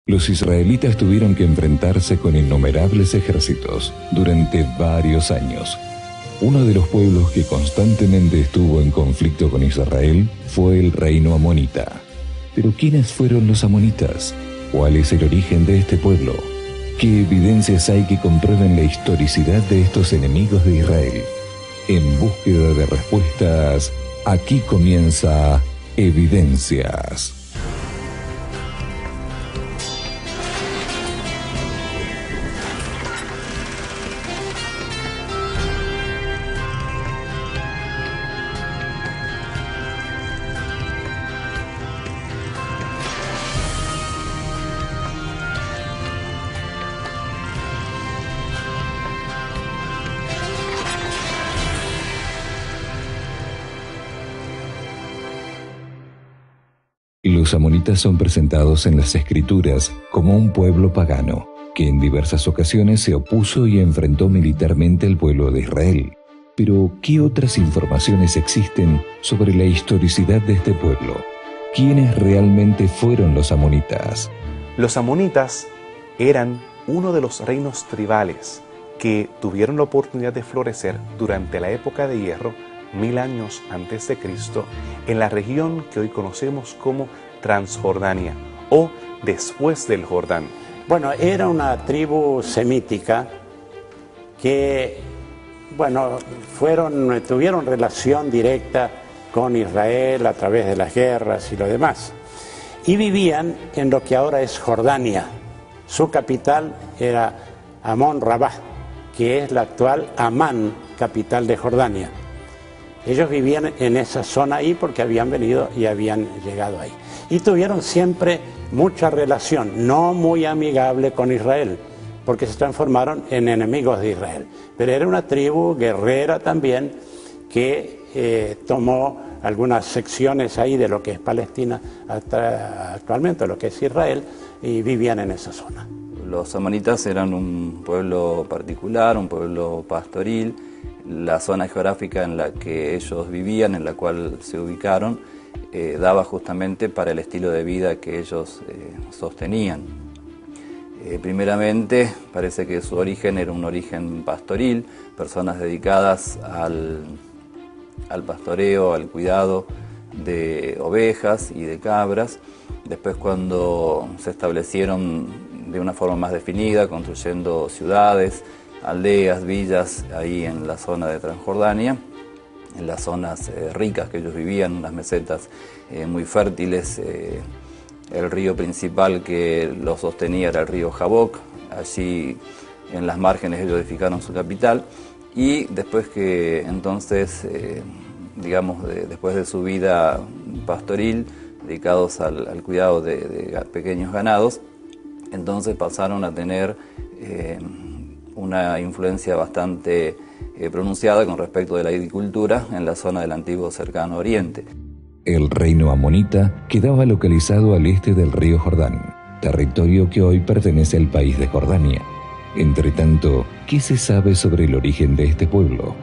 Los israelitas tuvieron que enfrentarse con innumerables ejércitos durante varios años. Uno de los pueblos que constantemente estuvo en conflicto con Israel fue el reino amonita. Pero ¿quiénes fueron los amonitas? ¿Cuál es el origen de este pueblo? ¿Qué evidencias hay que comprueben la historicidad de estos enemigos de Israel? En búsqueda de respuestas, aquí comienza Evidencias. Los amonitas son presentados en las Escrituras como un pueblo pagano, que en diversas ocasiones se opuso y enfrentó militarmente al pueblo de Israel. Pero, ¿qué otras informaciones existen sobre la historicidad de este pueblo? ¿Quiénes realmente fueron los amonitas? Los amonitas eran uno de los reinos tribales que tuvieron la oportunidad de florecer durante la época de hierro, 1000 años antes de Cristo, en la región que hoy conocemos como Transjordania o después del Jordán. Bueno, era una tribu semítica que, tuvieron relación directa con Israel a través de las guerras y lo demás. Y vivían en lo que ahora es Jordania. Su capital era Amón Rabá, que es la actual Amán, capital de Jordania. Ellos vivían en esa zona ahí porque habían venido y habían llegado ahí. Y tuvieron siempre mucha relación, no muy amigable con Israel, porque se transformaron en enemigos de Israel. Pero era una tribu guerrera también que tomó algunas secciones ahí de lo que es Palestina hasta actualmente, lo que es Israel, y vivían en esa zona. Los amonitas eran un pueblo particular, un pueblo pastoril. La zona geográfica en la que ellos vivían, en la cual se ubicaron, daba justamente para el estilo de vida que ellos sostenían. Primeramente, parece que su origen era un origen pastoril, personas dedicadas al pastoreo, al cuidado de ovejas y de cabras. Después, cuando se establecieron de una forma más definida, construyendo ciudades, aldeas, villas, ahí en la zona de Transjordania, en las zonas ricas que ellos vivían, unas mesetas muy fértiles. El río principal que los sostenía era el río Jaboc. Allí en las márgenes ellos edificaron su capital, y después que entonces, después de su vida pastoril, dedicados al cuidado de pequeños ganados, entonces pasaron a tener una influencia bastante pronunciada con respecto de la agricultura en la zona del antiguo Cercano Oriente. El reino amonita quedaba localizado al este del río Jordán, territorio que hoy pertenece al país de Jordania. Entretanto, ¿qué se sabe sobre el origen de este pueblo?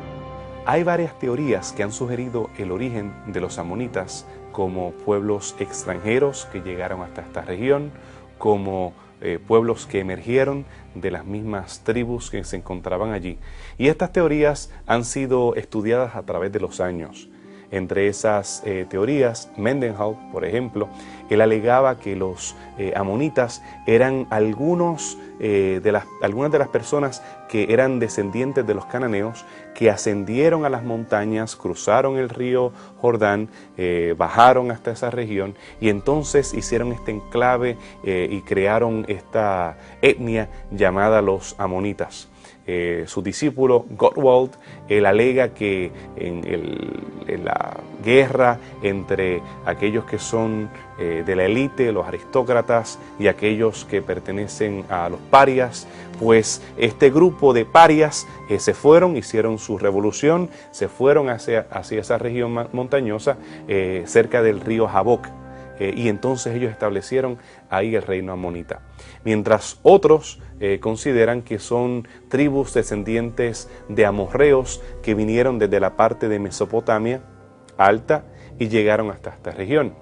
Hay varias teorías que han sugerido el origen de los amonitas como pueblos extranjeros que llegaron hasta esta región, como pueblos que emergieron de las mismas tribus que se encontraban allí. Y estas teorías han sido estudiadas a través de los años. Entre esas teorías, Mendenhall, por ejemplo, él alegaba que los amonitas eran algunas de las personas que eran descendientes de los cananeos, que ascendieron a las montañas, cruzaron el río Jordán, bajaron hasta esa región y entonces hicieron este enclave y crearon esta etnia llamada los amonitas. Su discípulo Gottwald, él alega que en la guerra entre aquellos que son de la élite, los aristócratas, y aquellos que pertenecen a los parias, pues este grupo de parias se fueron, hicieron su revolución, se fueron hacia esa región montañosa cerca del río Jaboc. Y entonces ellos establecieron ahí el reino amonita. Mientras otros consideran que son tribus descendientes de amorreos que vinieron desde la parte de Mesopotamia alta y llegaron hasta esta región.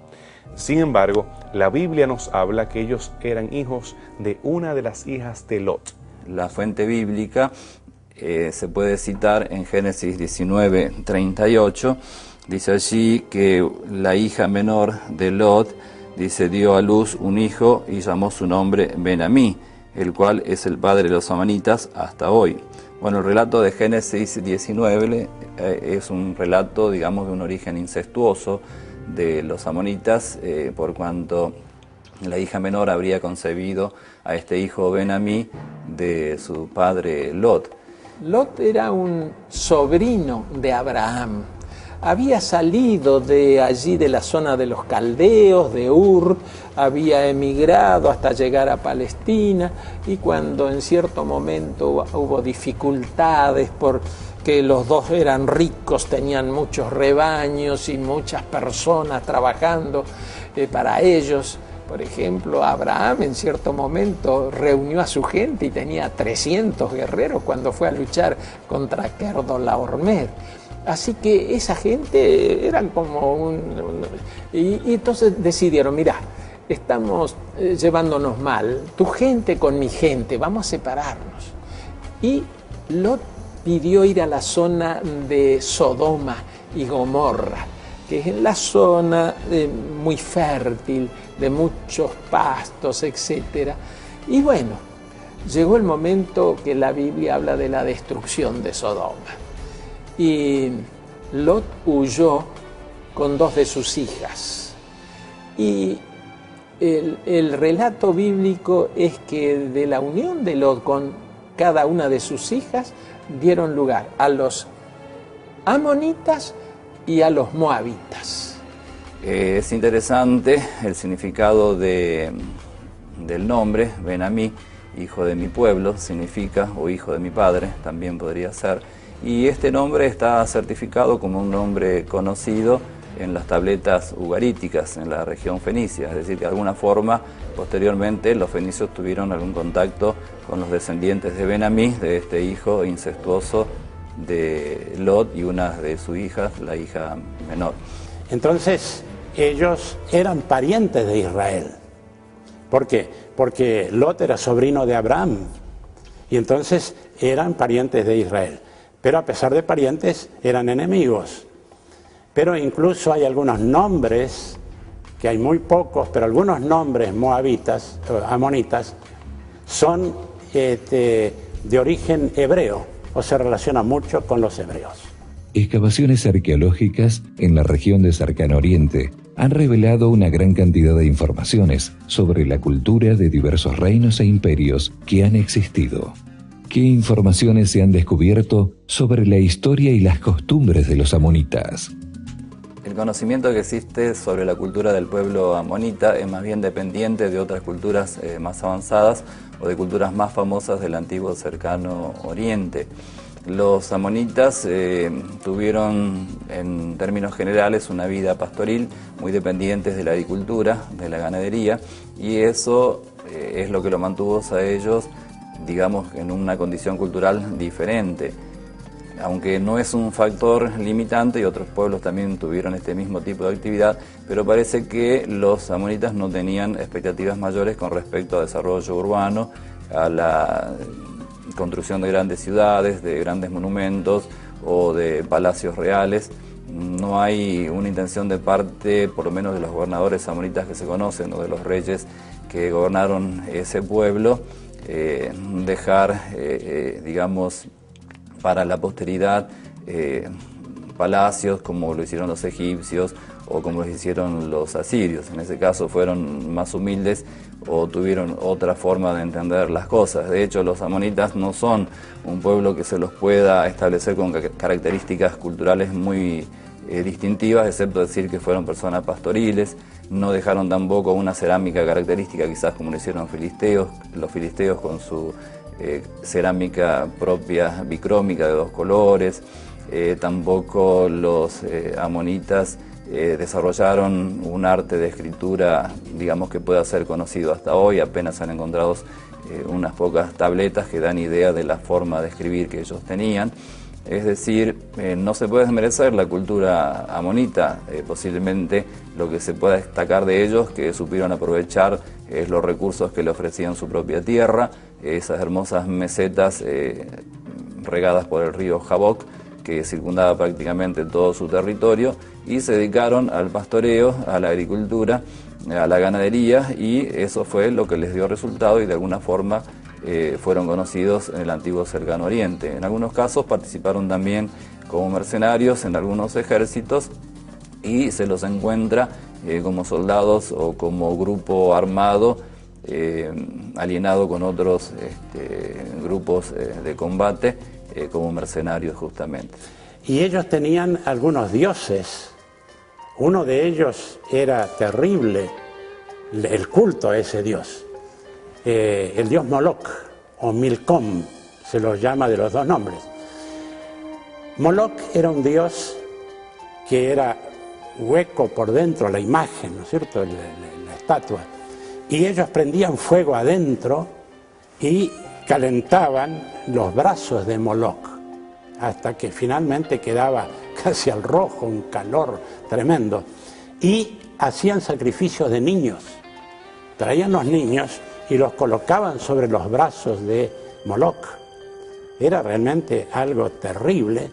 Sin embargo, La Biblia nos habla que ellos eran hijos de una de las hijas de Lot. La fuente bíblica se puede citar en Génesis 19:38. Dice allí que la hija menor de Lot, dice, dio a luz un hijo y llamó su nombre Ben-Amí, el cual es el padre de los amonitas hasta hoy. Bueno, el relato de Génesis 19 es un relato, digamos, de un origen incestuoso de los amonitas, por cuanto la hija menor habría concebido a este hijo Ben-Amí de su padre Lot. Lot era un sobrino de Abraham. Había salido de allí, de la zona de los caldeos, de Ur, había emigrado hasta llegar a Palestina, y cuando en cierto momento hubo dificultades porque los dos eran ricos, tenían muchos rebaños y muchas personas trabajando para ellos. Por ejemplo, Abraham en cierto momento reunió a su gente y tenía 300 guerreros cuando fue a luchar contra Kedorlaomer. Así que esa gente eran como y entonces decidieron, mira, estamos llevándonos mal, tu gente con mi gente, vamos a separarnos. Y Lot pidió ir a la zona de Sodoma y Gomorra, que es en la zona muy fértil, de muchos pastos, etc. Y bueno, llegó el momento que la Biblia habla de la destrucción de Sodoma. Y Lot huyó con 2 de sus hijas. Y el relato bíblico es que de la unión de Lot con cada una de sus hijas dieron lugar a los amonitas y a los moabitas. Es interesante el significado del nombre, Ben-Amí, hijo de mi pueblo, significa, o hijo de mi padre, también podría ser. Y este nombre está certificado como un nombre conocido en las tabletas ugaríticas en la región fenicia, es decir, que de alguna forma, posteriormente, los fenicios tuvieron algún contacto con los descendientes de Ben-Amí, de este hijo incestuoso de Lot y una de sus hijas, la hija menor. Entonces, ellos eran parientes de Israel. ¿Por qué? Porque Lot era sobrino de Abraham, y entonces eran parientes de Israel. Pero a pesar de parientes, eran enemigos. Pero incluso hay algunos nombres, que hay muy pocos, pero algunos nombres moabitas, amonitas, son de origen hebreo, o se relacionan mucho con los hebreos. Excavaciones arqueológicas en la región de Cercano Oriente han revelado una gran cantidad de informaciones sobre la cultura de diversos reinos e imperios que han existido. ¿Qué informaciones se han descubierto sobre la historia y las costumbres de los amonitas? El conocimiento que existe sobre la cultura del pueblo amonita es más bien dependiente de otras culturas más avanzadas o de culturas más famosas del antiguo Cercano Oriente. Los amonitas tuvieron, en términos generales, una vida pastoril muy dependientes de la agricultura, de la ganadería, y eso es lo que lo mantuvo a ellos, digamos, en una condición cultural diferente. Aunque no es un factor limitante, y otros pueblos también tuvieron este mismo tipo de actividad, pero parece que los amonitas no tenían expectativas mayores con respecto al desarrollo urbano, a la construcción de grandes ciudades, de grandes monumentos o de palacios reales. No hay una intención de parte, por lo menos de los gobernadores amonitas que se conocen, o de los reyes que gobernaron ese pueblo, dejar, digamos, para la posteridad palacios como lo hicieron los egipcios o como lo hicieron los asirios. En ese caso fueron más humildes o tuvieron otra forma de entender las cosas. De hecho, los amonitas no son un pueblo que se los pueda establecer con características culturales muy distintivas, excepto decir que fueron personas pastoriles. No dejaron tampoco una cerámica característica, quizás como lo hicieron los filisteos con su cerámica propia bicrómica de 2 colores. Tampoco los amonitas desarrollaron un arte de escritura, digamos, que pueda ser conocido hasta hoy. Apenas han encontrado unas pocas tabletas que dan idea de la forma de escribir que ellos tenían. Es decir, no se puede desmerecer la cultura amonita, posiblemente lo que se pueda destacar de ellos, que supieron aprovechar los recursos que le ofrecían su propia tierra, esas hermosas mesetas regadas por el río Jaboc, que circundaba prácticamente todo su territorio, y se dedicaron al pastoreo, a la agricultura, a la ganadería, y eso fue lo que les dio resultado y de alguna forma fueron conocidos en el antiguo cercano oriente. En algunos casos participaron también como mercenarios en algunos ejércitos y se los encuentra como soldados o como grupo armado alienado con otros grupos de combate como mercenarios justamente. Y ellos tenían algunos dioses. Uno de ellos era terrible, el culto a ese dios. El dios Moloch o Milcom, se los llama de los dos nombres. Moloch era un dios que era hueco por dentro, la imagen, ¿no es cierto?, la estatua. Y ellos prendían fuego adentro y calentaban los brazos de Moloch, hasta que finalmente quedaba casi al rojo, un calor tremendo. Y hacían sacrificios de niños. Traían los niños y los colocaban sobre los brazos de Moloch. Era realmente algo terrible,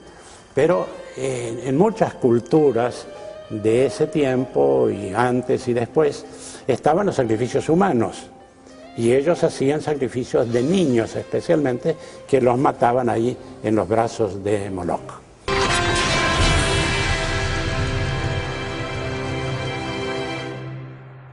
pero en muchas culturas de ese tiempo y antes y después estaban los sacrificios humanos y ellos hacían sacrificios de niños especialmente, que los mataban ahí en los brazos de Moloch.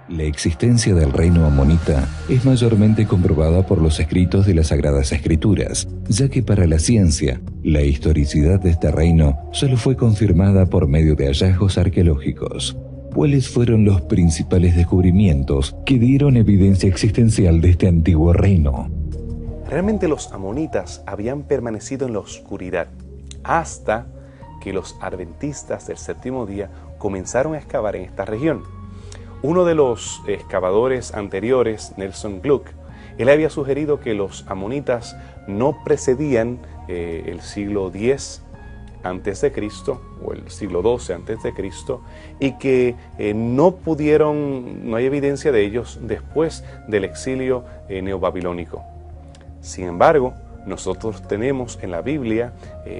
La existencia del reino amonita es mayormente comprobada por los escritos de las Sagradas Escrituras, ya que para la ciencia, la historicidad de este reino solo fue confirmada por medio de hallazgos arqueológicos. ¿Cuáles fueron los principales descubrimientos que dieron evidencia existencial de este antiguo reino? Realmente los amonitas habían permanecido en la oscuridad hasta que los adventistas del séptimo día comenzaron a excavar en esta región. Uno de los excavadores anteriores, Nelson Gluck, él había sugerido que los amonitas no precedían el siglo X a.C. o el siglo XII a.C. y que no hay evidencia de ellos después del exilio neobabilónico. Sin embargo, nosotros tenemos en la Biblia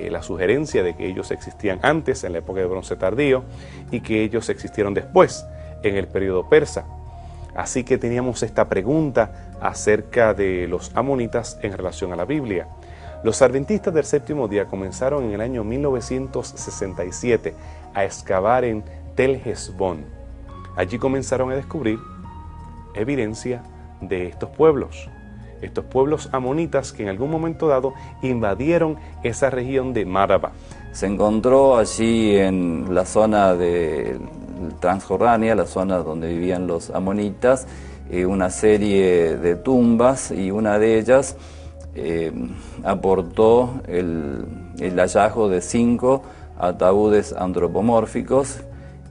la sugerencia de que ellos existían antes, en la época de bronce tardío, y que ellos existieron después, en el periodo persa. Así que teníamos esta pregunta acerca de los amonitas en relación a la Biblia. Los adventistas del séptimo día comenzaron en el año 1967 a excavar en Tel Hesbón. Allí comenzaron a descubrir evidencia de estos pueblos amonitas que en algún momento dado invadieron esa región de Maraba. Se encontró allí en la zona de Transjordania, la zona donde vivían los amonitas, una serie de tumbas, y una de ellas aportó el hallazgo de 5 ataúdes antropomórficos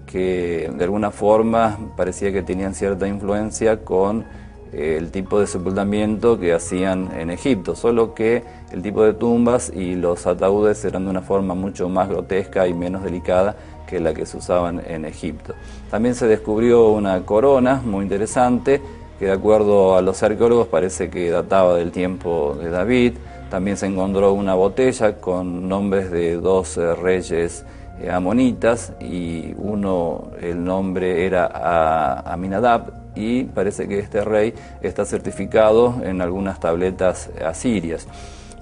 que de alguna forma parecía que tenían cierta influencia con el tipo de sepultamiento que hacían en Egipto, solo que el tipo de tumbas y los ataúdes eran de una forma mucho más grotesca y menos delicada que la que se usaban en Egipto. También se descubrió una corona muy interesante que, de acuerdo a los arqueólogos, parece que databa del tiempo de David. También se encontró una botella con nombres de 2 reyes amonitas, y el nombre era Aminadab, y parece que este rey está certificado en algunas tabletas asirias.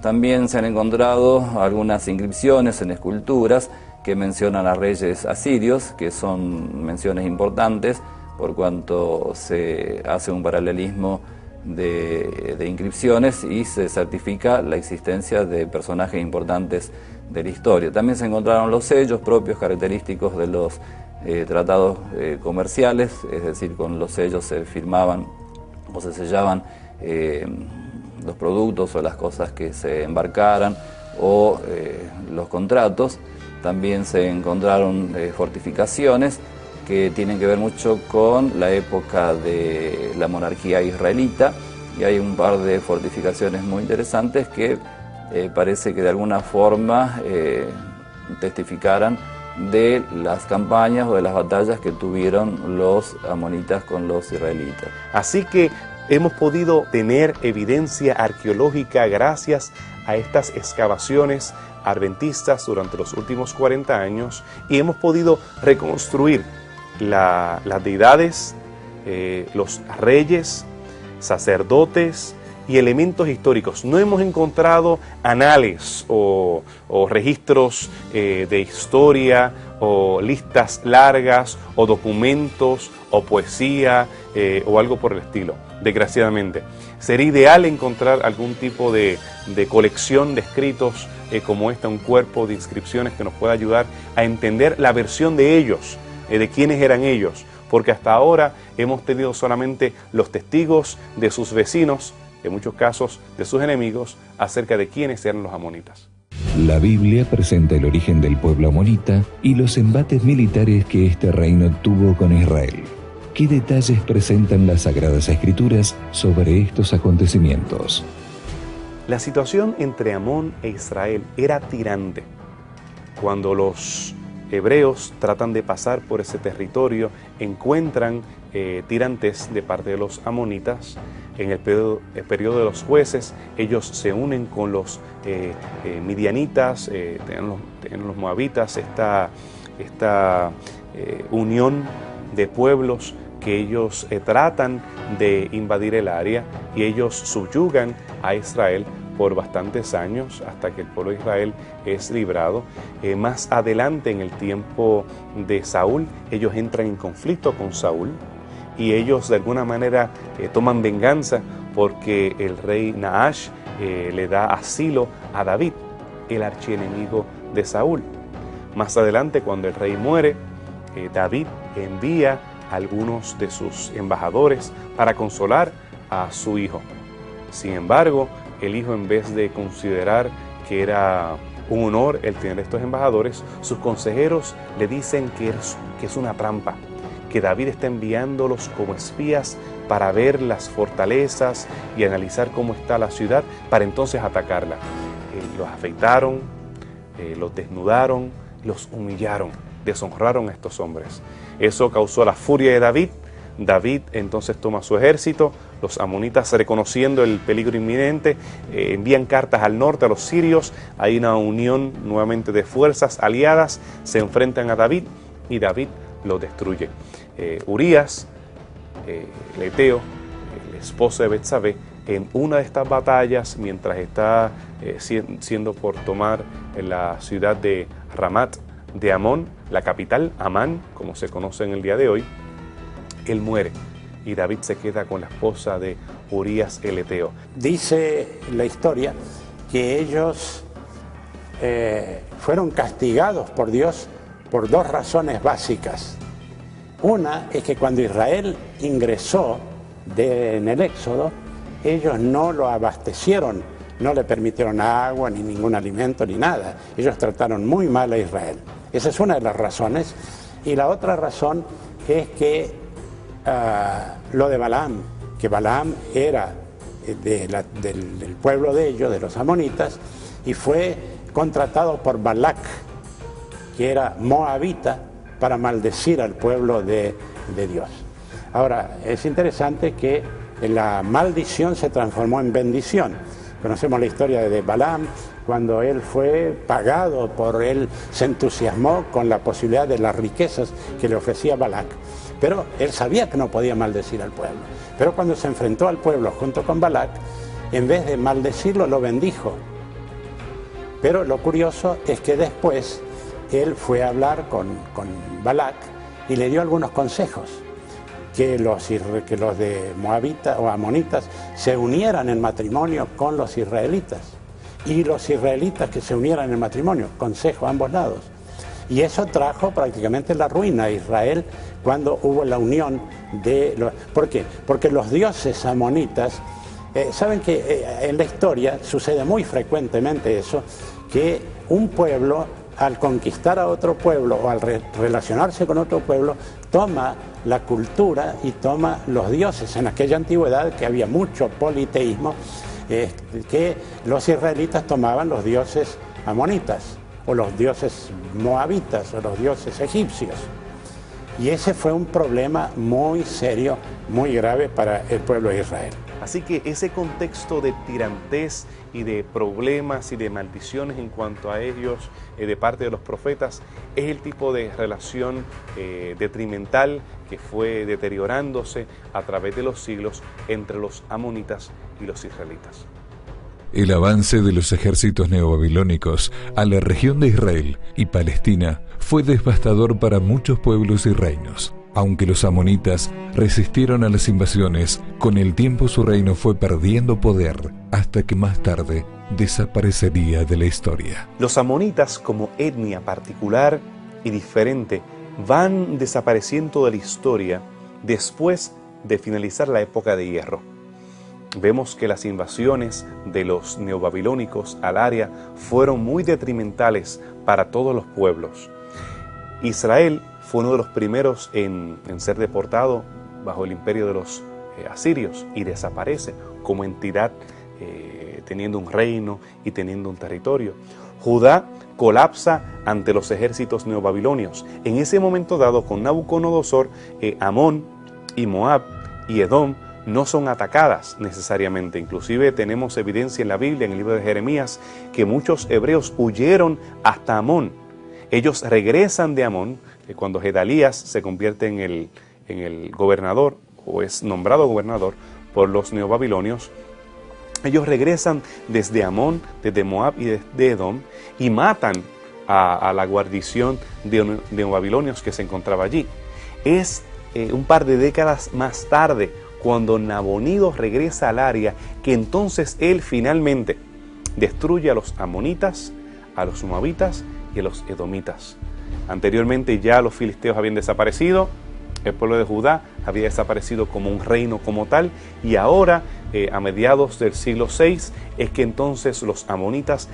También se han encontrado algunas inscripciones en esculturas que mencionan a reyes asirios, que son menciones importantes por cuanto se hace un paralelismo de inscripciones y se certifica la existencia de personajes importantes de la historia. También se encontraron los sellos propios característicos de los tratados comerciales, es decir, con los sellos se firmaban o se sellaban los productos o las cosas que se embarcaran o los contratos. También se encontraron fortificaciones que tienen que ver mucho con la época de la monarquía israelita, y hay un par de fortificaciones muy interesantes que parece que de alguna forma testificaran de las campañas o de las batallas que tuvieron los amonitas con los israelitas. Así que hemos podido tener evidencia arqueológica gracias a estas excavaciones adventistas durante los últimos 40 años y hemos podido reconstruir las deidades, los reyes, sacerdotes y elementos históricos. No hemos encontrado anales o registros de historia o listas largas o documentos o poesía o algo por el estilo, desgraciadamente. Sería ideal encontrar algún tipo de colección de escritos como esta, un cuerpo de inscripciones que nos pueda ayudar a entender la versión de ellos, de quiénes eran ellos, porque hasta ahora hemos tenido solamente los testigos de sus vecinos, en muchos casos de sus enemigos, acerca de quiénes eran los amonitas. La Biblia presenta el origen del pueblo amonita y los embates militares que este reino tuvo con Israel. ¿Qué detalles presentan las Sagradas Escrituras sobre estos acontecimientos? La situación entre Amón e Israel era tirante. Cuando los hebreos tratan de pasar por ese territorio, encuentran tirantes de parte de los amonitas. En el periodo de los jueces, ellos se unen con los midianitas, tienen los moabitas, esta unión de pueblos que ellos tratan de invadir el área y ellos subyugan a Israel por bastantes años hasta que el pueblo de Israel es librado. Más adelante, en el tiempo de Saúl, ellos entran en conflicto con Saúl y ellos de alguna manera toman venganza porque el rey Naash le da asilo a David, el archienemigo de Saúl. Más adelante, cuando el rey muere, David envía a algunos de sus embajadores para consolar a su hijo. Sin embargo, el hijo, en vez de considerar que era un honor el tener estos embajadores, sus consejeros le dicen que es una trampa, que David está enviándolos como espías para ver las fortalezas y analizar cómo está la ciudad para entonces atacarla. Los afeitaron, los desnudaron, los humillaron, deshonraron a estos hombres. Eso causó la furia de David. David entonces toma su ejército, los amonitas, reconociendo el peligro inminente, envían cartas al norte a los sirios. Hay una unión nuevamente de fuerzas aliadas, se enfrentan a David y David lo destruye. Urías, el heteo, el esposo de Betsabé, en una de estas batallas, mientras está siendo por tomar en la ciudad de Ramat de Amón, la capital, Amán, como se conoce en el día de hoy, él muere y David se queda con la esposa de Urías el heteo. Dice la historia que ellos fueron castigados por Dios por dos razones básicas. Una es que cuando Israel ingresó en el Éxodo, ellos no lo abastecieron, no le permitieron agua, ni ningún alimento, ni nada. Ellos trataron muy mal a Israel. Esa es una de las razones. Y la otra razón es que lo de Balaam, que Balaam era del pueblo de ellos, de los amonitas, y fue contratado por Balac, que era moabita, para maldecir al pueblo de Dios. Ahora, es interesante que la maldición se transformó en bendición. Conocemos la historia de Balaam, cuando él fue pagado él se entusiasmó con la posibilidad de las riquezas que le ofrecía Balac. Pero él sabía que no podía maldecir al pueblo. Pero cuando se enfrentó al pueblo junto con Balac, en vez de maldecirlo, lo bendijo. Pero lo curioso es que después él fue a hablar con Balac y le dio algunos consejos. Que los de moabitas o amonitas se unieran en matrimonio con los israelitas. Y los israelitas que se unieran en matrimonio, consejo a ambos lados. Y eso trajo prácticamente la ruina a Israel cuando hubo la unión de los... ¿Por qué? Porque los dioses amonitas, saben que en la historia sucede muy frecuentemente eso, que un pueblo al conquistar a otro pueblo o al relacionarse con otro pueblo, toma la cultura y toma los dioses. En aquella antigüedad que había mucho politeísmo, que los israelitas tomaban los dioses amonitas, o los dioses moabitas, o los dioses egipcios. Y ese fue un problema muy serio, muy grave para el pueblo de Israel. Así que ese contexto de tirantez y de problemas y de maldiciones en cuanto a ellos de parte de los profetas es el tipo de relación detrimental que fue deteriorándose a través de los siglos entre los amonitas y los israelitas. El avance de los ejércitos neobabilónicos a la región de Israel y Palestina fue devastador para muchos pueblos y reinos. Aunque los amonitas resistieron a las invasiones, con el tiempo su reino fue perdiendo poder hasta que más tarde desaparecería de la historia. Los amonitas, como etnia particular y diferente, van desapareciendo de la historia después de finalizar la época de hierro. Vemos que las invasiones de los neobabilónicos al área fueron muy detrimentales para todos los pueblos. Israel fue uno de los primeros en ser deportado bajo el imperio de los asirios y desaparece como entidad teniendo un reino y teniendo un territorio. Judá colapsa ante los ejércitos neobabilonios. En ese momento dado, con Nabucodonosor, Amón y Moab y Edom no son atacadas necesariamente. Inclusive tenemos evidencia en la Biblia, en el libro de Jeremías, que muchos hebreos huyeron hasta Amón. Ellos regresan de Amón, cuando Gedalías se convierte en el gobernador, o es nombrado gobernador por los neobabilonios. Ellos regresan desde Amón, desde Moab y desde Edom, y matan a la guarnición de neobabilonios que se encontraba allí. Es un par de décadas más tarde, cuando Nabonido regresa al área, que entonces él finalmente destruye a los amonitas, a los moabitas y a los edomitas. Anteriormente ya los filisteos habían desaparecido, el pueblo de Judá había desaparecido como un reino como tal, y ahora a mediados del siglo VI es que entonces los amonitas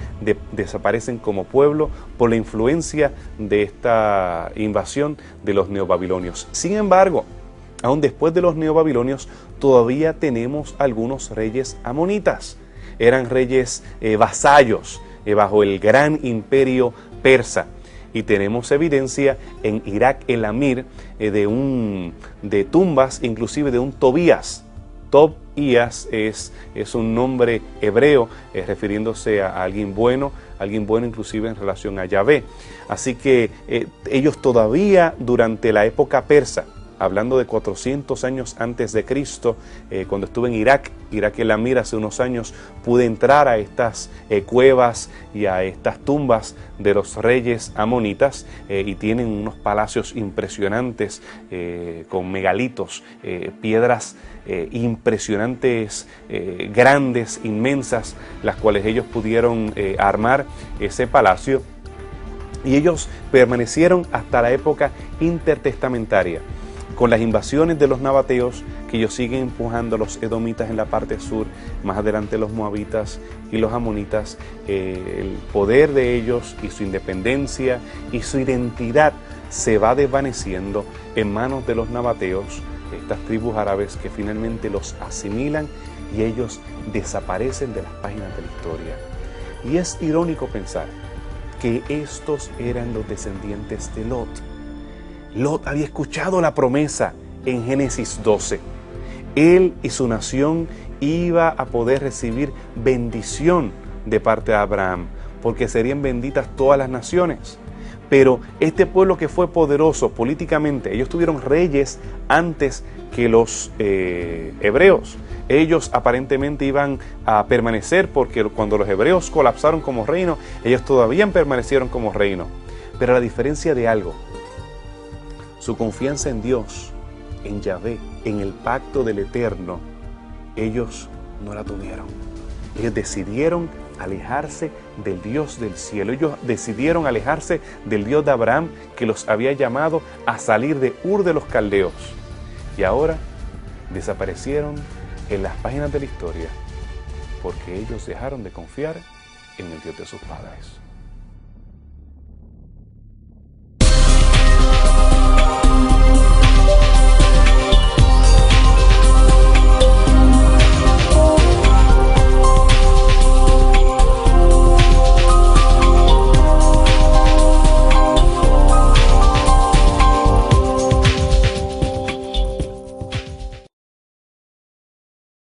desaparecen como pueblo por la influencia de esta invasión de los neobabilonios. Sin embargo, aún después de los neobabilonios, todavía tenemos algunos reyes amonitas. Eran reyes vasallos bajo el gran imperio persa. Y tenemos evidencia en Irak el Amir de tumbas, inclusive de un Tobías. Tobías es un nombre hebreo refiriéndose a alguien bueno inclusive en relación a Yahvé. Así que ellos todavía durante la época persa, hablando de 400 años antes de Cristo, cuando estuve en Irak el Amir hace unos años, pude entrar a estas cuevas y a estas tumbas de los reyes amonitas y tienen unos palacios impresionantes con megalitos, piedras impresionantes, grandes, inmensas, las cuales ellos pudieron armar ese palacio, y ellos permanecieron hasta la época intertestamentaria. Con las invasiones de los nabateos, que ellos siguen empujando a los edomitas en la parte sur, más adelante los moabitas y los amonitas, el poder de ellos y su independencia y su identidad se va desvaneciendo en manos de los nabateos, estas tribus árabes que finalmente los asimilan y ellos desaparecen de las páginas de la historia. Y es irónico pensar que estos eran los descendientes de Lot. Lot había escuchado la promesa en Génesis 12. Él y su nación iba a poder recibir bendición de parte de Abraham, porque serían benditas todas las naciones. Pero este pueblo que fue poderoso políticamente, ellos tuvieron reyes antes que los hebreos. Ellos aparentemente iban a permanecer porque cuando los hebreos colapsaron como reino, ellos todavía permanecieron como reino. Pero a la diferencia de algo, su confianza en Dios, en Yahvé, en el pacto del Eterno, ellos no la tuvieron. Ellos decidieron alejarse del Dios del cielo. Ellos decidieron alejarse del Dios de Abraham, que los había llamado a salir de Ur de los Caldeos. Y ahora desaparecieron en las páginas de la historia, porque ellos dejaron de confiar en el Dios de sus padres.